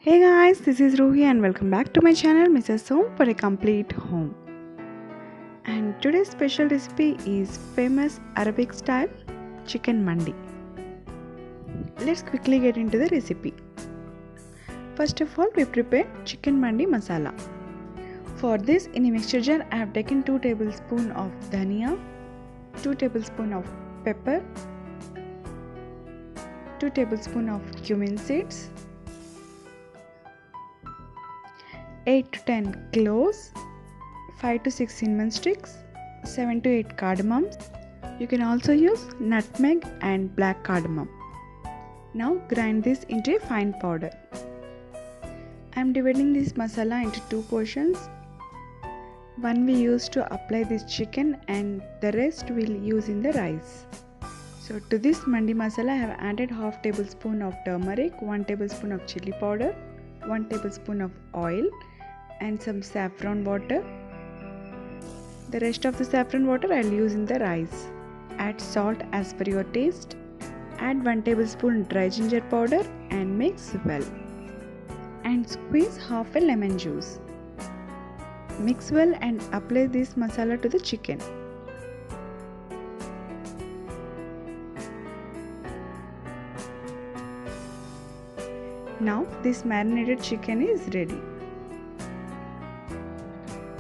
Hey guys, this is Ruhi and welcome back to my channel Mrs. Home for a complete home. And today's special recipe is famous Arabic style chicken mandi. Let's quickly get into the recipe. First of all, we prepare chicken mandi masala. For this, in a mixture jar, I have taken 2 tablespoons of dhania, 2 tablespoons of pepper, 2 tablespoons of cumin seeds, 8 to 10 cloves, 5 to 6 cinnamon sticks, 7 to 8 cardamoms. You can also use nutmeg and black cardamom. Now grind this into a fine powder. I am dividing this masala into 2 portions. One we use to apply this chicken and the rest we'll use in the rice. So to this mandi masala I have added half tablespoon of turmeric, 1 tablespoon of chili powder, 1 tablespoon of oil and some saffron water. The rest of the saffron water I'll use in the rice. Add salt as per your taste. Add 1 tablespoon dry ginger powder and mix well. And squeeze half a lemon juice. Mix well and apply this masala to the chicken. Now this marinated chicken is ready.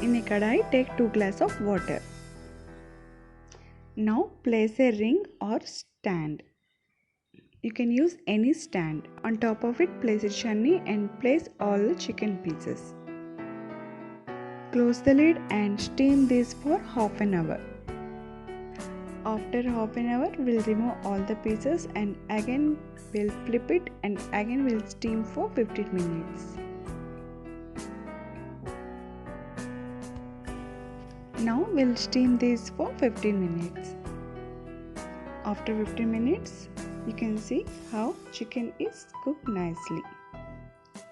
In a kadai, take 2 glasses of water. Now place a ring or stand. You can use any stand. On top of it, place a chunni and place all the chicken pieces. Close the lid and steam this for half an hour. After half an hour, we'll remove all the pieces and again we'll flip it and again we'll steam for 15 minutes. Now we'll steam this for 15 minutes. After 15 minutes, you can see how chicken is cooked nicely.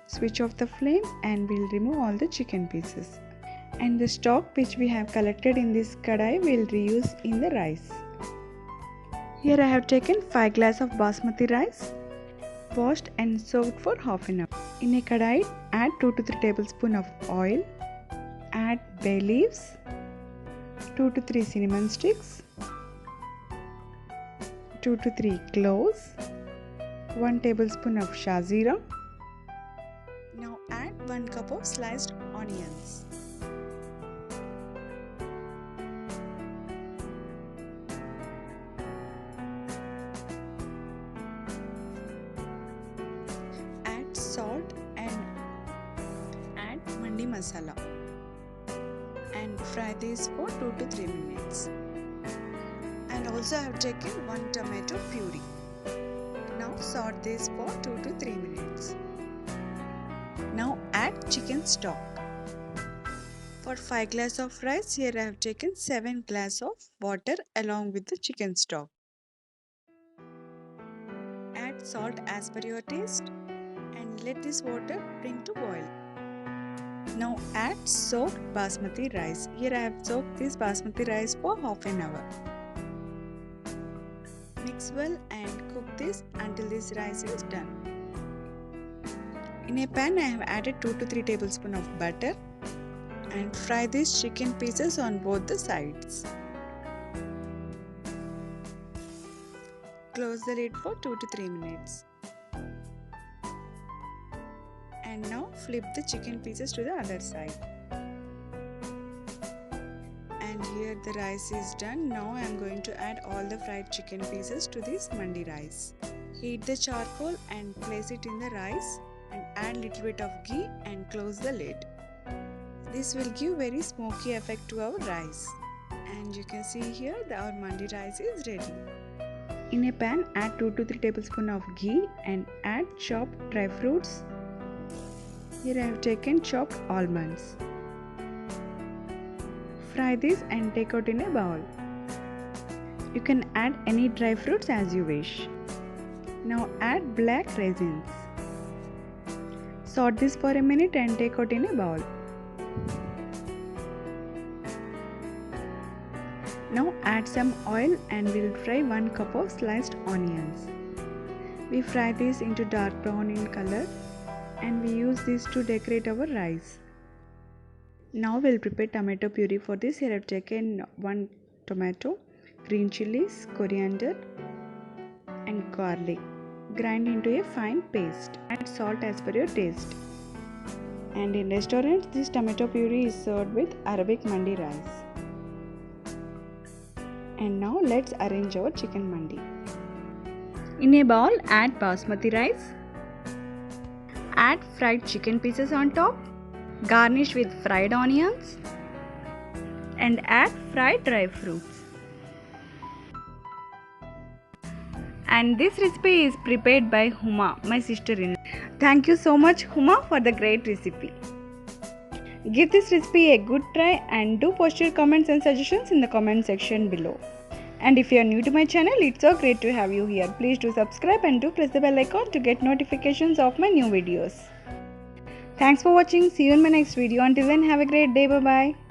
Switch off the flame and we'll remove all the chicken pieces. And the stock which we have collected in this kadai we'll reuse in the rice. Here I have taken 5 glasses of basmati rice, washed and soaked for half an hour. In a kadai, add 2 to 3 tablespoons of oil, add bay leaves, 2 to 3 cinnamon sticks, 2 to 3 cloves, 1 tablespoon of shazira. Now add 1 cup of sliced onions. Add salt and add mandi masala. And fry this for 2 to 3 minutes. And also I have taken 1 tomato puree. Now saute this for 2 to 3 minutes. Now add chicken stock. For 5 glasses of rice, here I have taken 7 glasses of water along with the chicken stock. Add salt as per your taste and let this water bring to boil. Now add soaked basmati rice. Here I have soaked this basmati rice for half an hour. Mix well and cook this until this rice is done. In a pan I have added 2 to 3 tablespoons of butter and fry these chicken pieces on both the sides. Close the lid for 2 to 3 minutes. And now flip the chicken pieces to the other side. And here the rice is done. Now I am going to add all the fried chicken pieces to this mandi rice. Heat the charcoal and place it in the rice and add little bit of ghee and close the lid. This will give very smoky effect to our rice. And you can see here that our mandi rice is ready. In a pan add 2 to 3 tablespoons of ghee and add chopped dry fruits. Here I have taken chopped almonds. Fry this and take out in a bowl. You can add any dry fruits as you wish. Now add black raisins. Saute this for a minute and take out in a bowl. Now add some oil and we'll fry 1 cup of sliced onions. We fry this into dark brown in color and we use this to decorate our rice. Now we'll prepare tomato puree. For this, here I've taken 1 tomato, green chilies, coriander and garlic. Grind into a fine paste. Add salt as per your taste. And in restaurants, this tomato puree is served with Arabic Mandi rice. And now let's arrange our chicken mandi. In a bowl, add basmati rice. Add fried chicken pieces on top. Garnish with fried onions. And add fried dry fruits. And this recipe is prepared by Huma, my sister-in-law. Thank you so much, Huma, for the great recipe. Give this recipe a good try and do post your comments and suggestions in the comment section below. And if you are new to my channel, it's so great to have you here. Please do subscribe and do press the bell icon to get notifications of my new videos. Thanks for watching. See you in my next video. Until then, have a great day. Bye-bye.